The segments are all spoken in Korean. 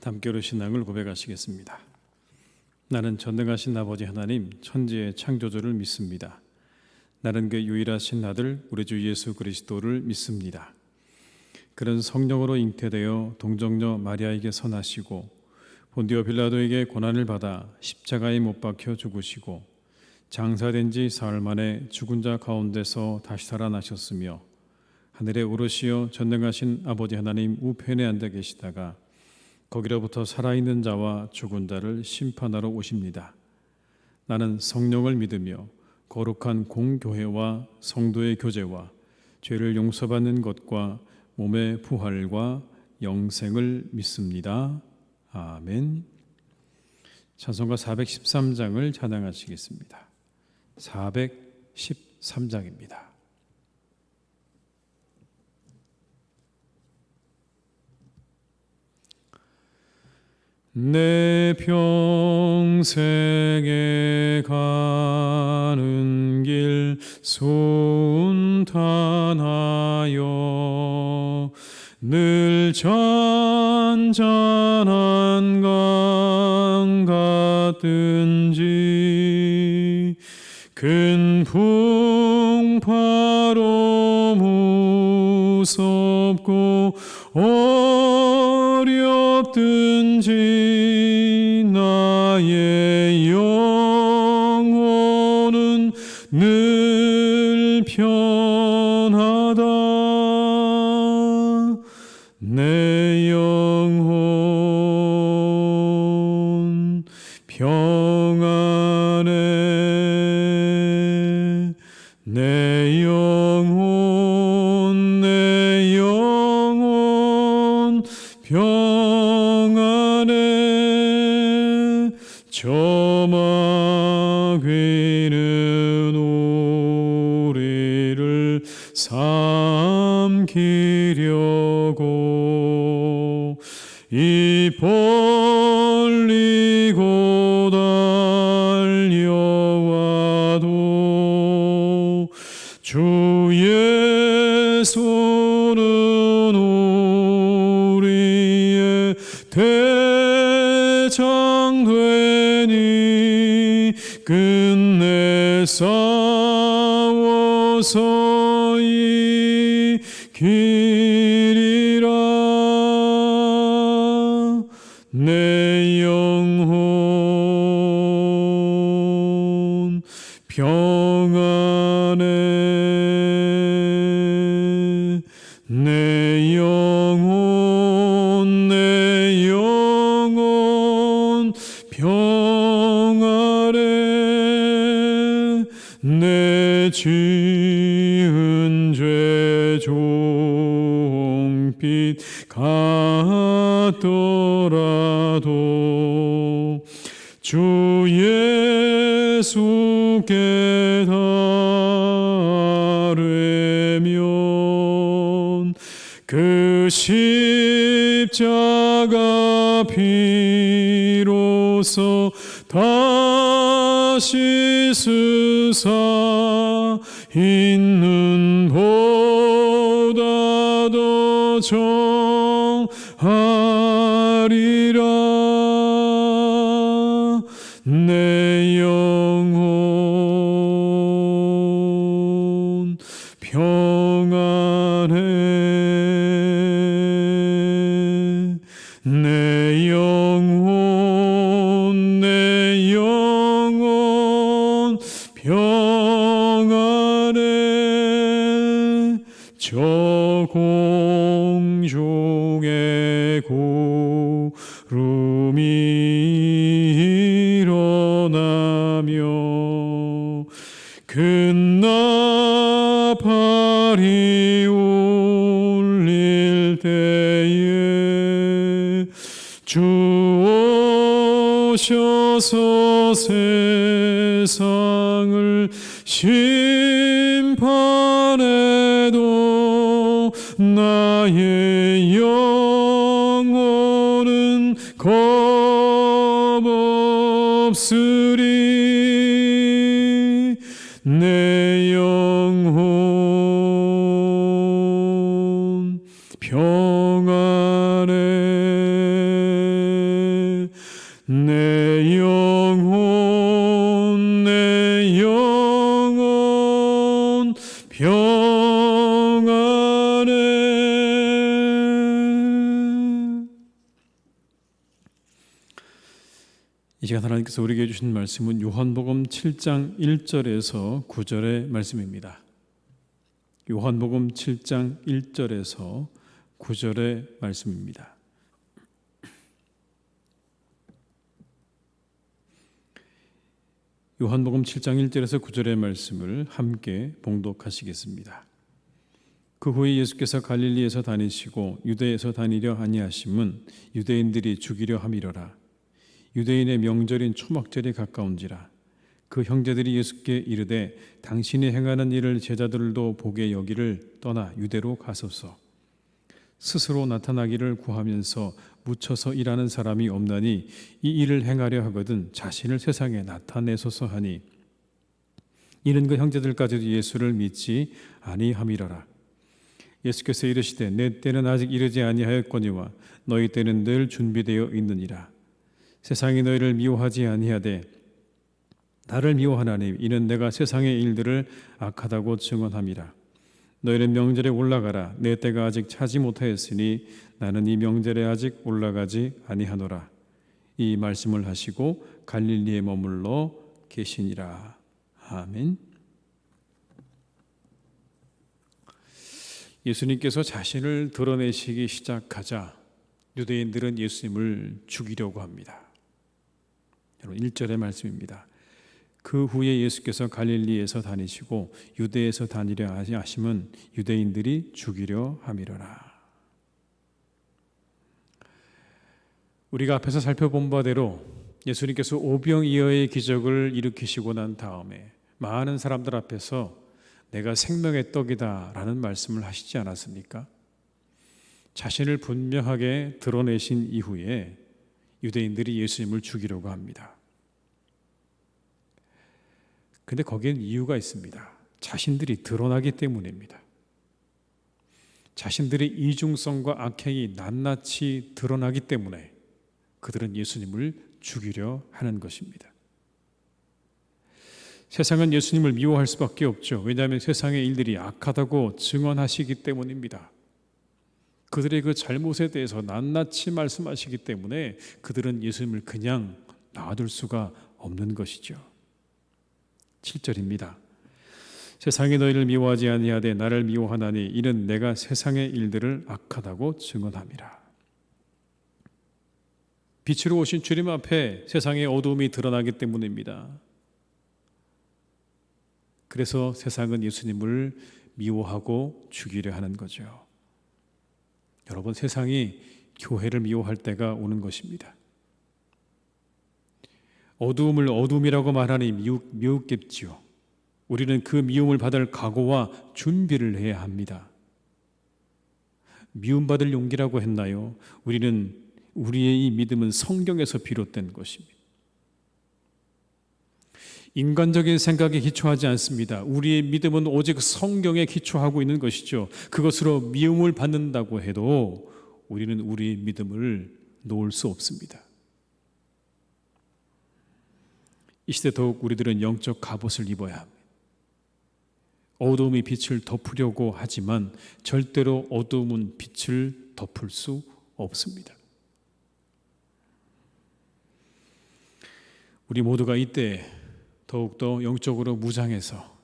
함께로 신앙을 고백하시겠습니다. 나는 전능하신 아버지 하나님 천지의 창조주를 믿습니다. 나는 그 유일하신 아들 우리 주 예수 그리스도를 믿습니다. 그는 성령으로 잉태되어 동정녀 마리아에게 선하시고 본디오 빌라도에게 고난을 받아 십자가에 못 박혀 죽으시고 장사된 지 사흘 만에 죽은 자 가운데서 다시 살아나셨으며 하늘에 오르시어 전능하신 아버지 하나님 우편에 앉아 계시다가 거기로부터 살아있는 자와 죽은 자를 심판하러 오십니다. 나는 성령을 믿으며 거룩한 공교회와 성도의 교제와 죄를 용서받는 것과 몸의 부활과 영생을 믿습니다. 아멘. 찬송가 413장을 찬양하시겠습니다. 413장입니다. 내 평생에 가는 길 순탄하여 늘 잔잔한 강 같든지 큰 풍파로 무섭고 어렵든지 나의 영혼은 늘 편하다. 내 영혼 평안해. 내 영혼 평안해. 저마귀는 우리를 삼키려고 입 벌리고 달려와도 주의 손은 우리의 대장되니 끝내 싸워서 이기리라. 내 영혼 평안해. 내 영혼 평안해. 내 지은 죄 종빛 같더라도 주 예수께 달으면 그 십자가 피로써 다시 쓰사 있는 보다 더 정하리라. 내 영혼 평안해. 내 영혼 평안해. 저 공중의 구름이 일어나며 큰 나팔이 울릴 때에 주 오셔서 세상을 심판해도 나의 영혼은 겁없으리. 내 영혼 평안해. 내 영혼 평안해. 이 시간 하나님께서 우리에게 주신 말씀은 요한복음 7장 1절에서 9절의 말씀입니다. 요한복음 7장 1절에서 9절의 말씀입니다. 요한복음 7장 1절에서 9절의 말씀을 함께 봉독하시겠습니다. 그 후에 예수께서 갈릴리에서 다니시고 유대에서 다니려 아니하심은 유대인들이 죽이려 함이러라. 유대인의 명절인 초막절이 가까운지라. 그 형제들이 예수께 이르되 당신이 행하는 일을 제자들도 보게 여기를 떠나 유대로 가소서. 스스로 나타나기를 구하면서 묻혀서 일하는 사람이 없나니 이 일을 행하려 하거든 자신을 세상에 나타내소서 하니, 이는 그 형제들까지도 예수를 믿지 아니함이러라. 예수께서 이르시되 내 때는 아직 이르지 아니하였거니와 너희 때는 늘 준비되어 있느니라. 세상이 너희를 미워하지 아니하되 나를 미워하나니 이는 내가 세상의 일들을 악하다고 증언함이라. 너희는 명절에 올라가라. 내 때가 아직 차지 못하였으니 나는 이 명절에 아직 올라가지 아니하노라. 이 말씀을 하시고 갈릴리에 머물러 계시니라. 아멘. 예수님께서 자신을 드러내시기 시작하자 유대인들은 예수님을 죽이려고 합니다. 여러분 1절의 말씀입니다. 그 후에 예수께서 갈릴리에서 다니시고 유대에서 다니려 하심은 유대인들이 죽이려 함이로라. 우리가 앞에서 살펴본 바대로 예수님께서 오병이어의 기적을 일으키시고 난 다음에 많은 사람들 앞에서 내가 생명의 떡이다 라는 말씀을 하시지 않았습니까? 자신을 분명하게 드러내신 이후에 유대인들이 예수님을 죽이려고 합니다. 근데 거기엔 이유가 있습니다. 자신들이 드러나기 때문입니다. 자신들의 이중성과 악행이 낱낱이 드러나기 때문에 그들은 예수님을 죽이려 하는 것입니다. 세상은 예수님을 미워할 수밖에 없죠. 왜냐하면 세상의 일들이 악하다고 증언하시기 때문입니다. 그들의 그 잘못에 대해서 낱낱이 말씀하시기 때문에 그들은 예수님을 그냥 놔둘 수가 없는 것이죠. 7절입니다. 세상이 너희를 미워하지 아니하되 나를 미워하나니 이는 내가 세상의 일들을 악하다고 증언함이라. 빛으로 오신 주님 앞에 세상의 어두움이 드러나기 때문입니다. 그래서 세상은 예수님을 미워하고 죽이려 하는 거죠. 여러분, 세상이 교회를 미워할 때가 오는 것입니다. 어두움을 어둠이라고 말하니 미웃겠지요. 우리는 그 미움을 받을 각오와 준비를 해야 합니다. 미움받을 용기라고 했나요? 우리의 이 믿음은 성경에서 비롯된 것입니다. 인간적인 생각에 기초하지 않습니다. 우리의 믿음은 오직 성경에 기초하고 있는 것이죠. 그것으로 미움을 받는다고 해도 우리는 우리의 믿음을 놓을 수 없습니다. 이 시대 더욱 우리들은 영적 갑옷을 입어야 합니다. 어두움이 빛을 덮으려고 하지만 절대로 어두움은 빛을 덮을 수 없습니다. 우리 모두가 이때 더욱더 영적으로 무장해서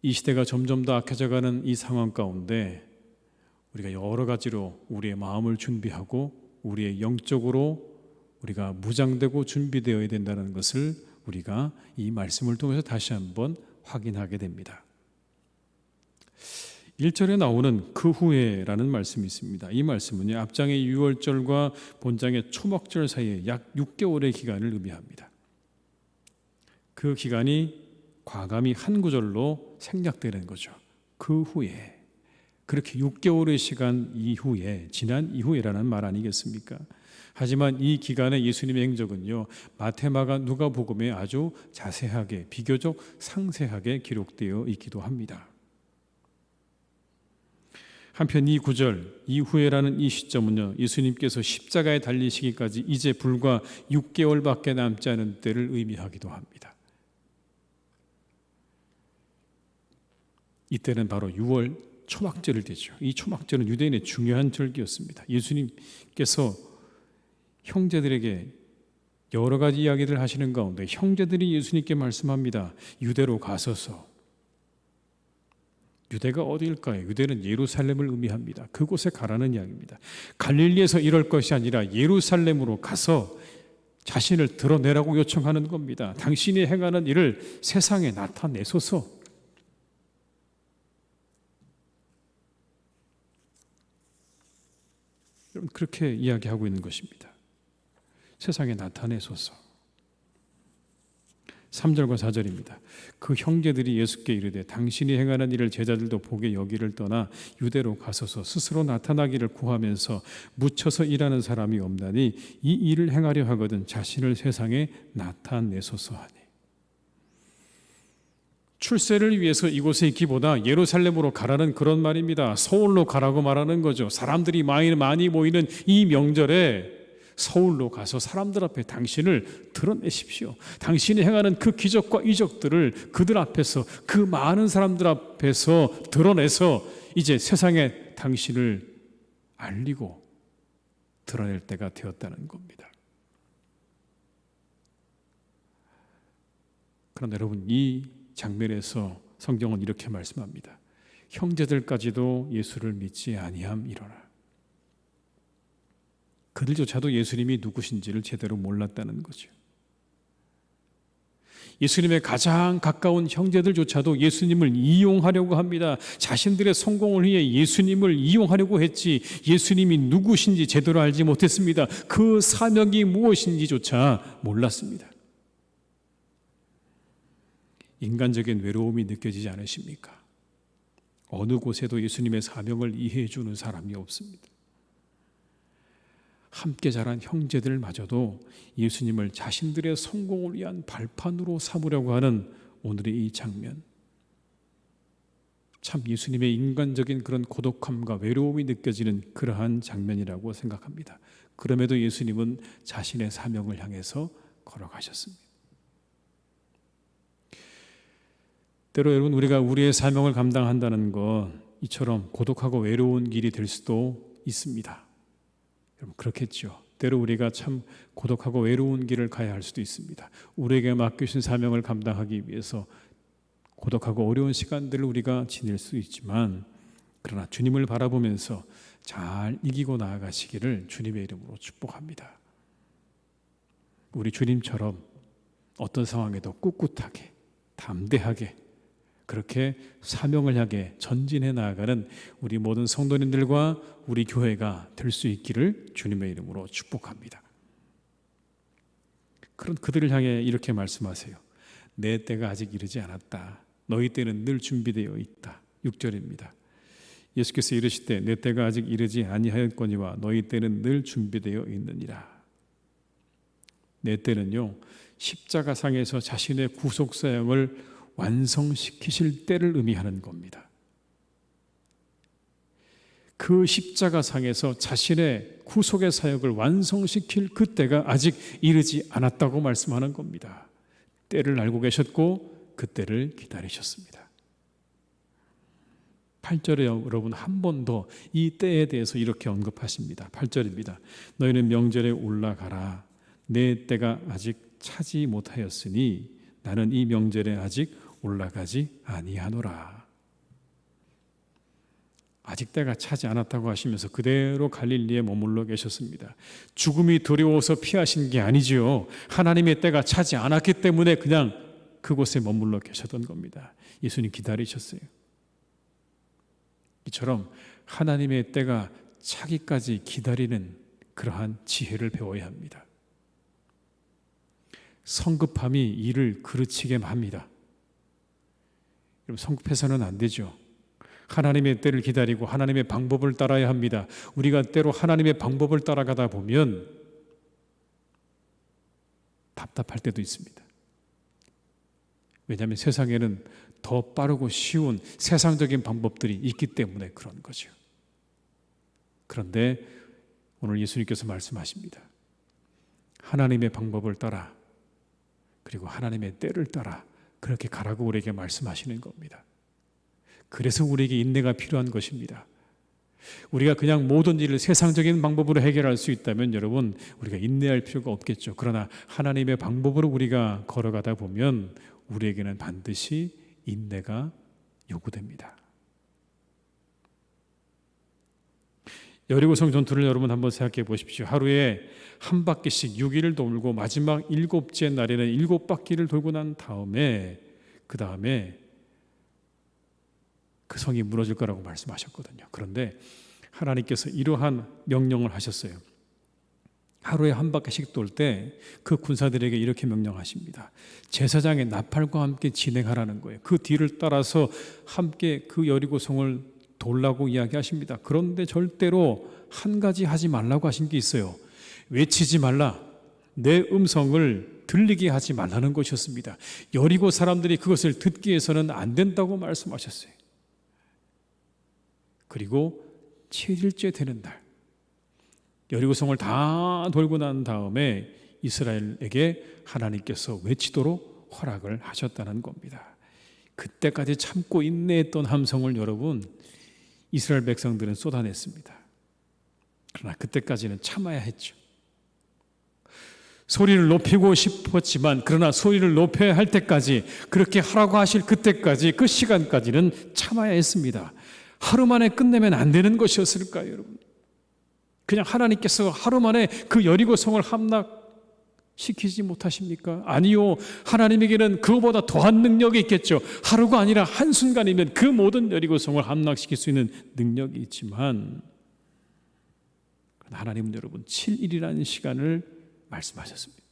이 시대가 점점 더 악해져가는 이 상황 가운데 우리가 여러 가지로 우리의 마음을 준비하고 우리의 영적으로 우리가 무장되고 준비되어야 된다는 것을 우리가 이 말씀을 통해서 다시 한번 확인하게 됩니다. 1절에 나오는 그 후에라는 말씀이 있습니다. 이 말씀은 앞장의 유월절과 본장의 초막절 사이에 약 6개월의 기간을 의미합니다. 그 기간이 과감히 한 구절로 생략되는 거죠. 그 후에, 그렇게 6개월의 시간 이후에, 지난 이후에라는 말 아니겠습니까? 하지만 이 기간의 예수님의 행적은요, 마태, 마가, 누가복음에 아주 자세하게, 비교적 상세하게 기록되어 있기도 합니다. 한편 이 구절 이후에라는 이 시점은요, 예수님께서 십자가에 달리시기까지 이제 불과 6개월밖에 남지 않은 때를 의미하기도 합니다. 이때는 바로 6월 초막절을 되죠. 이 초막절은 유대인의 중요한 절기였습니다. 예수님께서 형제들에게 여러 가지 이야기를 하시는 가운데 형제들이 예수님께 말씀합니다. 유대로 가소서. 유대가 어디일까요? 유대는 예루살렘을 의미합니다. 그곳에 가라는 이야기입니다. 갈릴리에서 이럴 것이 아니라 예루살렘으로 가서 자신을 드러내라고 요청하는 겁니다. 당신이 행하는 일을 세상에 나타내소서. 여러분, 그렇게 이야기하고 있는 것입니다. 세상에 나타내소서. 3절과 4절입니다. 그 형제들이 예수께 이르되 당신이 행하는 일을 제자들도 보게 여기를 떠나 유대로 가소서. 스스로 나타나기를 구하면서 묻혀서 일하는 사람이 없나니 이 일을 행하려 하거든 자신을 세상에 나타내소서 하니. 출세를 위해서 이곳에 있기보다 예루살렘으로 가라는 그런 말입니다. 서울로 가라고 말하는 거죠. 사람들이 많이 모이는 이 명절에 서울로 가서 사람들 앞에 당신을 드러내십시오. 당신이 행하는 그 기적과 이적들을 그들 앞에서, 그 많은 사람들 앞에서 드러내서 이제 세상에 당신을 알리고 드러낼 때가 되었다는 겁니다. 그런데 여러분, 이 장면에서 성경은 이렇게 말씀합니다. 형제들까지도 예수를 믿지 아니함이로라. 그들조차도 예수님이 누구신지를 제대로 몰랐다는 거죠. 예수님의 가장 가까운 형제들조차도 예수님을 이용하려고 합니다. 자신들의 성공을 위해 예수님을 이용하려고 했지 예수님이 누구신지 제대로 알지 못했습니다. 그 사명이 무엇인지조차 몰랐습니다. 인간적인 외로움이 느껴지지 않으십니까? 어느 곳에도 예수님의 사명을 이해해 주는 사람이 없습니다. 함께 자란 형제들마저도 예수님을 자신들의 성공을 위한 발판으로 삼으려고 하는 오늘의 이 장면, 참 예수님의 인간적인 그런 고독함과 외로움이 느껴지는 그러한 장면이라고 생각합니다. 그럼에도 예수님은 자신의 사명을 향해서 걸어가셨습니다. 때로 여러분, 우리가 우리의 사명을 감당한다는 건 이처럼 고독하고 외로운 길이 될 수도 있습니다. 여러분, 그렇겠죠. 때로 우리가 참 고독하고 외로운 길을 가야 할 수도 있습니다. 우리에게 맡겨주신 사명을 감당하기 위해서 고독하고 어려운 시간들을 우리가 지낼 수 있지만, 그러나 주님을 바라보면서 잘 이기고 나아가시기를 주님의 이름으로 축복합니다. 우리 주님처럼 어떤 상황에도 꿋꿋하게 담대하게 그렇게 사명을 향해 전진해 나아가는 우리 모든 성도님들과 우리 교회가 될 수 있기를 주님의 이름으로 축복합니다. 그런 그들을 향해 이렇게 말씀하세요. 내 때가 아직 이르지 않았다. 너희 때는 늘 준비되어 있다. 6절입니다. 예수께서 이르시되 내 때가 아직 이르지 아니하였거니와 너희 때는 늘 준비되어 있느니라. 내 때는요, 십자가상에서 자신의 구속사역을 완성시키실 때를 의미하는 겁니다. 그 십자가상에서 자신의 구속의 사역을 완성시킬 그때가 아직 이르지 않았다고 말씀하는 겁니다. 때를 알고 계셨고 그 때를 기다리셨습니다. 8절에 여러분 한 번 더 이 때에 대해서 이렇게 언급하십니다. 8절입니다. 너희는 명절에 올라가라. 내 때가 아직 차지 못하였으니 나는 이 명절에 아직 올라가지 아니하노라. 아직 때가 차지 않았다고 하시면서 그대로 갈릴리에 머물러 계셨습니다. 죽음이 두려워서 피하신 게 아니지요. 하나님의 때가 차지 않았기 때문에 그냥 그곳에 머물러 계셨던 겁니다. 예수님 기다리셨어요. 이처럼 하나님의 때가 차기까지 기다리는 그러한 지혜를 배워야 합니다. 성급함이 일을 그르치게 합니다. 여러분, 성급해서는 안 되죠. 하나님의 때를 기다리고 하나님의 방법을 따라야 합니다. 우리가 때로 하나님의 방법을 따라가다 보면 답답할 때도 있습니다. 왜냐하면 세상에는 더 빠르고 쉬운 세상적인 방법들이 있기 때문에 그런 거죠. 그런데 오늘 예수님께서 말씀하십니다. 하나님의 방법을 따라, 그리고 하나님의 때를 따라 그렇게 가라고 우리에게 말씀하시는 겁니다. 그래서 우리에게 인내가 필요한 것입니다. 우리가 그냥 모든 일을 세상적인 방법으로 해결할 수 있다면 여러분, 우리가 인내할 필요가 없겠죠. 그러나 하나님의 방법으로 우리가 걸어가다 보면 우리에게는 반드시 인내가 요구됩니다. 여리고성 전투를 여러분 한번 생각해 보십시오. 하루에 한 바퀴씩 6일을 돌고 마지막 7째 날에는 7바퀴를 돌고 난 다음에 그 다음에 그 성이 무너질 거라고 말씀하셨거든요. 그런데 하나님께서 이러한 명령을 하셨어요. 하루에 한 바퀴씩 돌 때 그 군사들에게 이렇게 명령하십니다. 제사장의 나팔과 함께 진행하라는 거예요. 그 뒤를 따라서 함께 그 여리고성을 돌라고 이야기하십니다. 그런데 절대로 한 가지 하지 말라고 하신 게 있어요. 외치지 말라. 내 음성을 들리게 하지 말라는 것이었습니다. 여리고 사람들이 그것을 듣기 위해서는 안 된다고 말씀하셨어요. 그리고 7일째 되는 날, 여리고성을 다 돌고 난 다음에 이스라엘에게 하나님께서 외치도록 허락을 하셨다는 겁니다. 그때까지 참고 인내했던 함성을 여러분, 이스라엘 백성들은 쏟아냈습니다. 그러나 그때까지는 참아야 했죠. 소리를 높이고 싶었지만 그러나 소리를 높여야 할 때까지, 그렇게 하라고 하실 그때까지, 그 시간까지는 참아야 했습니다. 하루 만에 끝내면 안 되는 것이었을까요, 여러분? 그냥 하나님께서 하루 만에 그 여리고성을 함락시키지 못하십니까? 아니요, 하나님에게는 그거보다 더한 능력이 있겠죠. 하루가 아니라 한순간이면 그 모든 여리고성을 함락시킬 수 있는 능력이 있지만, 하나님은 여러분 7일이라는 시간을 말씀하셨습니다.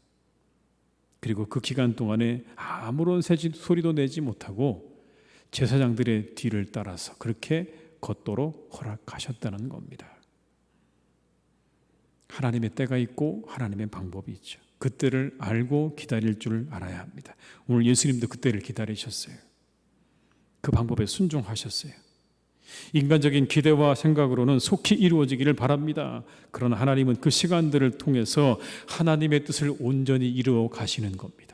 그리고 그 기간 동안에 아무런 소리도 내지 못하고 제사장들의 뒤를 따라서 그렇게 걷도록 허락하셨다는 겁니다. 하나님의 때가 있고 하나님의 방법이 있죠. 그 때를 알고 기다릴 줄 알아야 합니다. 오늘 예수님도 그 때를 기다리셨어요. 그 방법에 순종하셨어요. 인간적인 기대와 생각으로는 속히 이루어지기를 바랍니다. 그러나 하나님은 그 시간들을 통해서 하나님의 뜻을 온전히 이루어 가시는 겁니다.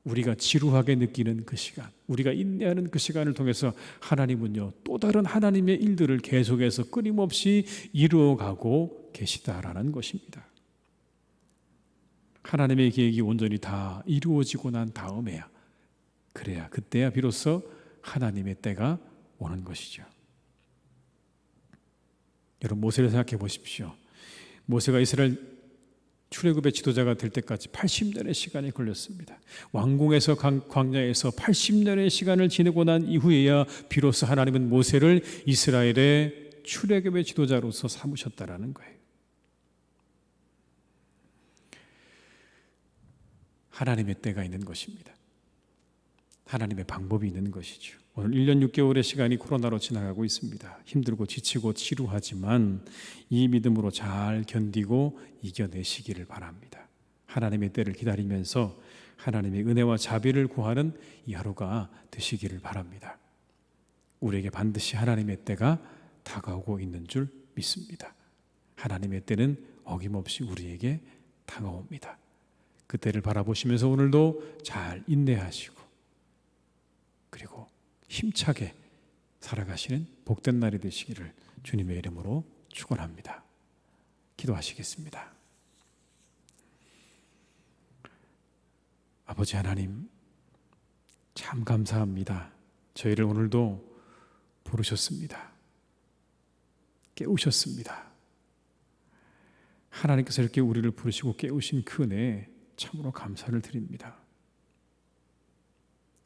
우리가 지루하게 느끼는 그 시간, 우리가 인내하는 그 시간을 통해서 하나님은요, 또 다른 하나님의 일들을 계속해서 끊임없이 이루어가고 계시다라는 것입니다. 하나님의 계획이 온전히 다 이루어지고 난 다음에야, 그래야 그때야 비로소 하나님의 때가 오는 것이죠. 여러분, 모세를 생각해 보십시오. 모세가 이스라엘 출애굽의 지도자가 될 때까지 80년의 시간이 걸렸습니다. 왕궁에서 광야에서 80년의 시간을 지내고 난 이후에야 비로소 하나님은 모세를 이스라엘의 출애굽의 지도자로서 삼으셨다라는 거예요. 하나님의 때가 있는 것입니다. 하나님의 방법이 있는 것이죠. 오늘 1년 6개월의 시간이 코로나로 지나가고 있습니다. 힘들고 지치고 지루하지만 이 믿음으로 잘 견디고 이겨내시기를 바랍니다. 하나님의 때를 기다리면서 하나님의 은혜와 자비를 구하는 이 하루가 되시기를 바랍니다. 우리에게 반드시 하나님의 때가 다가오고 있는 줄 믿습니다. 하나님의 때는 어김없이 우리에게 다가옵니다. 그 때를 바라보시면서 오늘도 잘 인내하시고 그리고 힘차게 살아가시는 복된 날이 되시기를 주님의 이름으로 축원합니다. 기도하시겠습니다. 아버지 하나님, 참 감사합니다. 저희를 오늘도 부르셨습니다. 깨우셨습니다. 하나님께서 이렇게 우리를 부르시고 깨우신 그 은혜에 참으로 감사를 드립니다.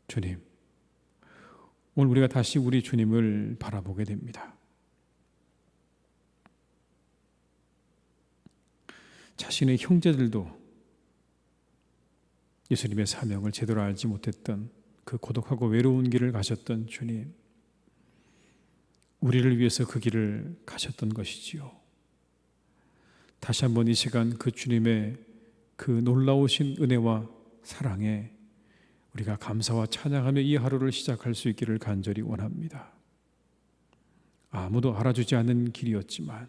주님, 오늘 우리가 다시 우리 주님을 바라보게 됩니다. 자신의 형제들도 예수님의 사명을 제대로 알지 못했던 그 고독하고 외로운 길을 가셨던 주님, 우리를 위해서 그 길을 가셨던 것이지요. 다시 한번 이 시간 그 주님의 그 놀라우신 은혜와 사랑에 우리가 감사와 찬양하며 이 하루를 시작할 수 있기를 간절히 원합니다. 아무도 알아주지 않는 길이었지만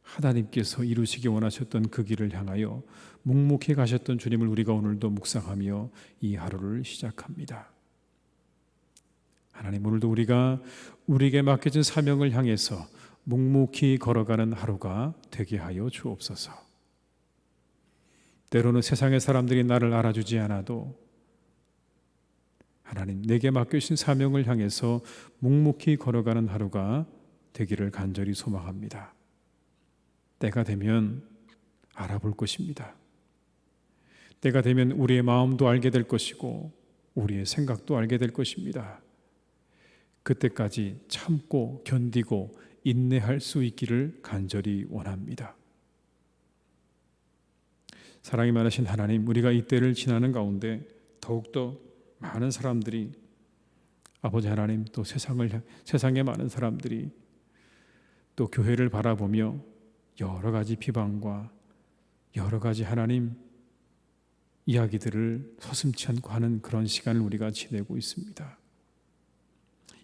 하나님께서 이루시기 원하셨던 그 길을 향하여 묵묵히 가셨던 주님을 우리가 오늘도 묵상하며 이 하루를 시작합니다. 하나님, 오늘도 우리가 우리에게 맡겨진 사명을 향해서 묵묵히 걸어가는 하루가 되게 하여 주옵소서. 때로는 세상의 사람들이 나를 알아주지 않아도 하나님, 내게 맡겨주신 사명을 향해서 묵묵히 걸어가는 하루가 되기를 간절히 소망합니다. 때가 되면 알아볼 것입니다. 때가 되면 우리의 마음도 알게 될 것이고 우리의 생각도 알게 될 것입니다. 그때까지 참고 견디고 인내할 수 있기를 간절히 원합니다. 사랑이 많으신 하나님, 우리가 이 때를 지나는 가운데 더욱더 많은 사람들이, 아버지 하나님, 또 세상의 많은 사람들이 또 교회를 바라보며 여러 가지 비방과 여러 가지 하나님 이야기들을 서슴지 않고 하는 그런 시간을 우리가 지내고 있습니다.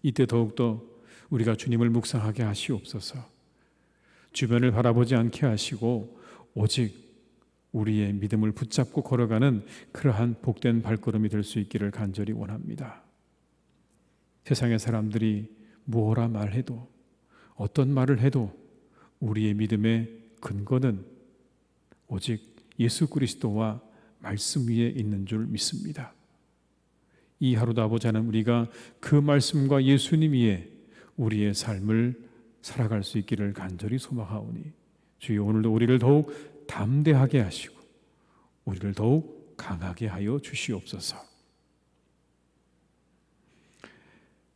이때 더욱더 우리가 주님을 묵상하게 하시옵소서. 주변을 바라보지 않게 하시고 오직 우리의 믿음을 붙잡고 걸어가는 그러한 복된 발걸음이 될 수 있기를 간절히 원합니다. 세상의 사람들이 무엇라 말해도, 어떤 말을 해도 우리의 믿음의 근거는 오직 예수 그리스도와 말씀 위에 있는 줄 믿습니다. 이 하루도 아버지 하나님, 우리가 그 말씀과 예수님 위에 우리의 삶을 살아갈 수 있기를 간절히 소망하오니 주여, 오늘도 우리를 더욱 담대하게 하시고 우리를 더욱 강하게 하여 주시옵소서.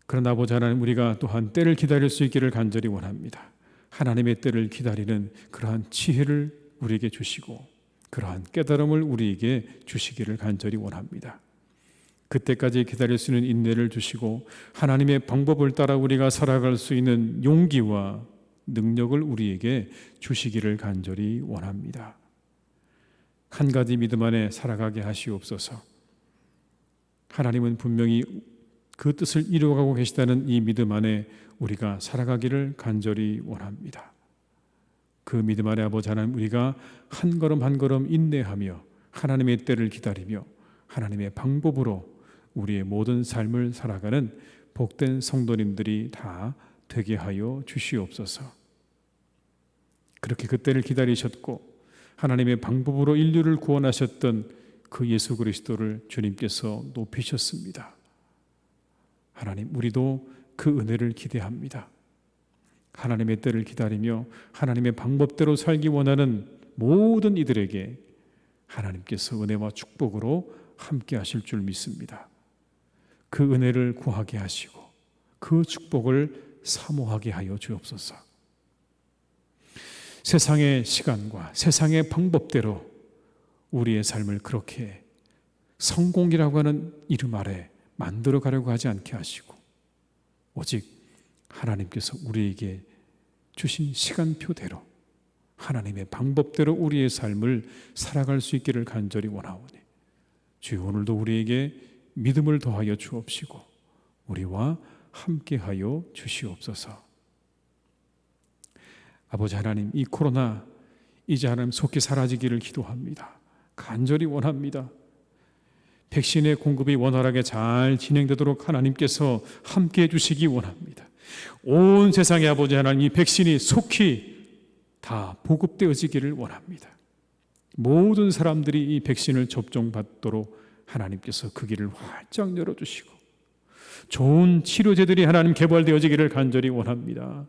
그러나 아버지 하나님, 우리가 또한 때를 기다릴 수 있기를 간절히 원합니다. 하나님의 때를 기다리는 그러한 지혜를 우리에게 주시고 그러한 깨달음을 우리에게 주시기를 간절히 원합니다. 그때까지 기다릴 수 있는 인내를 주시고 하나님의 방법을 따라 우리가 살아갈 수 있는 용기와 능력을 우리에게 주시기를 간절히 원합니다. 한 가지 믿음 안에 살아가게 하시옵소서. 하나님은 분명히 그 뜻을 이루어가고 계시다는 이 믿음 안에 우리가 살아가기를 간절히 원합니다. 그 믿음 안에 아버지 하나님, 우리가 한 걸음 한 걸음 인내하며 하나님의 때를 기다리며 하나님의 방법으로 우리의 모든 삶을 살아가는 복된 성도님들이 다 되게 하여 주시옵소서. 그렇게 그때를 기다리셨고 하나님의 방법으로 인류를 구원하셨던 그 예수 그리스도를 주님께서 높이셨습니다. 하나님, 우리도 그 은혜를 기대합니다. 하나님의 때를 기다리며 하나님의 방법대로 살기 원하는 모든 이들에게 하나님께서 은혜와 축복으로 함께 하실 줄 믿습니다. 그 은혜를 구하게 하시고 그 축복을 사모하게 하여 주옵소서. 세상의 시간과 세상의 방법대로 우리의 삶을 그렇게 성공이라고 하는 이름 아래 만들어 가려고 하지 않게 하시고 오직 하나님께서 우리에게 주신 시간표대로 하나님의 방법대로 우리의 삶을 살아갈 수 있기를 간절히 원하오니 주여, 오늘도 우리에게 믿음을 더하여 주옵시고 우리와 함께하여 주시옵소서. 아버지 하나님, 이 코로나 이제 하나님 속히 사라지기를 기도합니다. 간절히 원합니다. 백신의 공급이 원활하게 잘 진행되도록 하나님께서 함께해 주시기 원합니다. 온 세상의 아버지 하나님, 이 백신이 속히 다 보급되어지기를 원합니다. 모든 사람들이 이 백신을 접종받도록 하나님께서 그 길을 활짝 열어주시고 좋은 치료제들이 하나님 개발되어지기를 간절히 원합니다.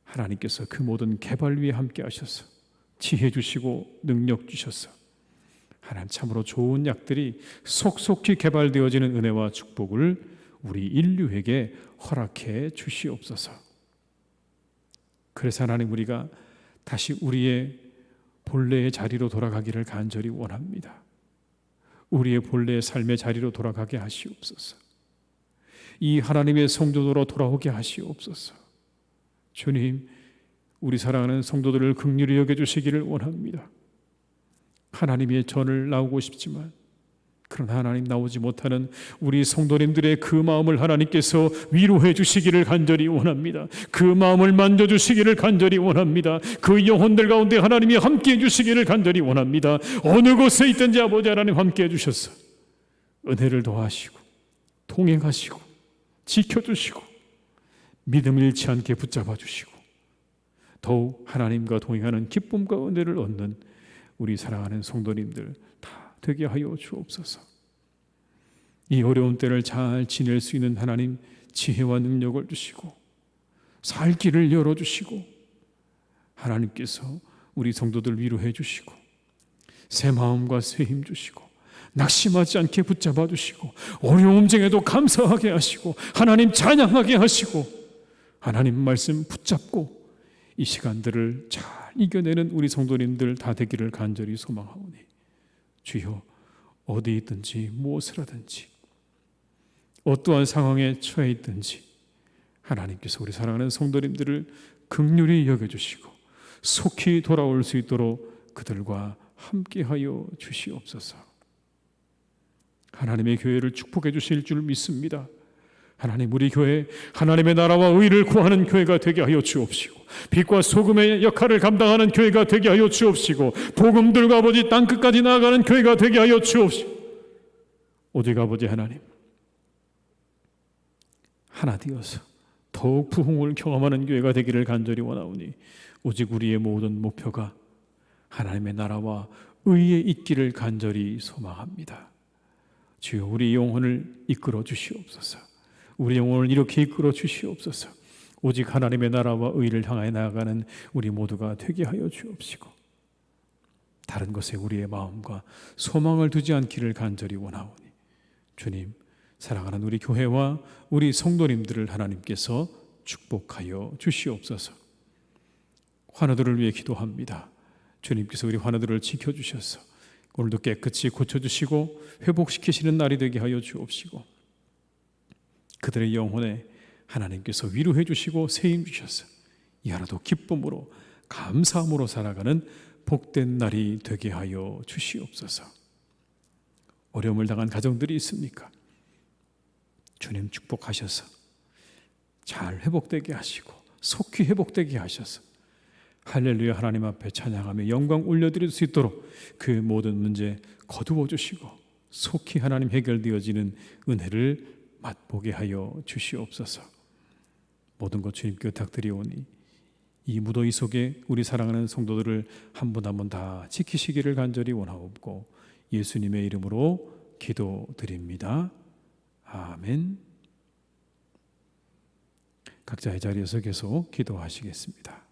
하나님께서 그 모든 개발 위에 함께 하셔서 지혜 주시고 능력 주셔서 하나님 참으로 좋은 약들이 속속히 개발되어지는 은혜와 축복을 우리 인류에게 허락해 주시옵소서. 그래서 하나님, 우리가 다시 우리의 본래의 자리로 돌아가기를 간절히 원합니다. 우리의 본래의 삶의 자리로 돌아가게 하시옵소서. 이 하나님의 성도로 돌아오게 하시옵소서. 주님, 우리 사랑하는 성도들을 긍휼히 여겨주시기를 원합니다. 하나님의 전을 나오고 싶지만 그러나 하나님, 나오지 못하는 우리 성도님들의 그 마음을 하나님께서 위로해 주시기를 간절히 원합니다. 그 마음을 만져주시기를 간절히 원합니다. 그 영혼들 가운데 하나님이 함께해 주시기를 간절히 원합니다. 어느 곳에 있든지 아버지 하나님 함께해 주셔서 은혜를 더하시고 동행하시고 지켜주시고 믿음 잃지 않게 붙잡아 주시고 더욱 하나님과 동행하는 기쁨과 은혜를 얻는 우리 사랑하는 성도님들 다 되게 하여 주옵소서. 이 어려운 때를 잘 지낼 수 있는 하나님 지혜와 능력을 주시고 살 길을 열어주시고 하나님께서 우리 성도들 위로해 주시고 새 마음과 새 힘 주시고 낙심하지 않게 붙잡아 주시고 어려움 중에도 감사하게 하시고 하나님 찬양하게 하시고 하나님 말씀 붙잡고 이 시간들을 잘 이겨내는 우리 성도님들 다 되기를 간절히 소망하오니 주여, 어디 있든지 무엇을 하든지 어떠한 상황에 처해 있든지 하나님께서 우리 사랑하는 성도님들을 긍휼히 여겨주시고 속히 돌아올 수 있도록 그들과 함께하여 주시옵소서. 하나님의 교회를 축복해 주실 줄 믿습니다. 하나님, 우리 교회 하나님의 나라와 의를 구하는 교회가 되게 하여 주옵시고 빛과 소금의 역할을 감당하는 교회가 되게 하여 주옵시고 복음들과 아버지 땅끝까지 나아가는 교회가 되게 하여 주옵시고 오직 아버지 하나님 하나 되어서 더욱 부흥을 경험하는 교회가 되기를 간절히 원하오니 오직 우리의 모든 목표가 하나님의 나라와 의에 있기를 간절히 소망합니다. 주여, 우리 영혼을 이끌어 주시옵소서. 우리 영혼을 이렇게 이끌어 주시옵소서. 오직 하나님의 나라와 의를 향해 나아가는 우리 모두가 되게 하여 주옵시고 다른 것에 우리의 마음과 소망을 두지 않기를 간절히 원하오니 주님, 사랑하는 우리 교회와 우리 성도님들을 하나님께서 축복하여 주시옵소서. 환우들을 위해 기도합니다. 주님께서 우리 환우들을 지켜주셔서 오늘도 깨끗이 고쳐주시고 회복시키시는 날이 되게 하여 주옵시고 그들의 영혼에 하나님께서 위로해 주시고 세임 주셔서 이 하나도 기쁨으로 감사함으로 살아가는 복된 날이 되게 하여 주시옵소서. 어려움을 당한 가정들이 있습니까? 주님 축복하셔서 잘 회복되게 하시고 속히 회복되게 하셔서 할렐루야 하나님 앞에 찬양하며 영광 올려드릴 수 있도록 그 모든 문제 거두어 주시고 속히 하나님 해결되어지는 은혜를 맛보게 하여 주시옵소서. 모든 것 주님께 부탁드리오니 이 무더위 속에 우리 사랑하는 성도들을 한 분 한 분 다 지키시기를 간절히 원하옵고 예수님의 이름으로 기도드립니다. 아멘. 각자의 자리에서 계속 기도하시겠습니다.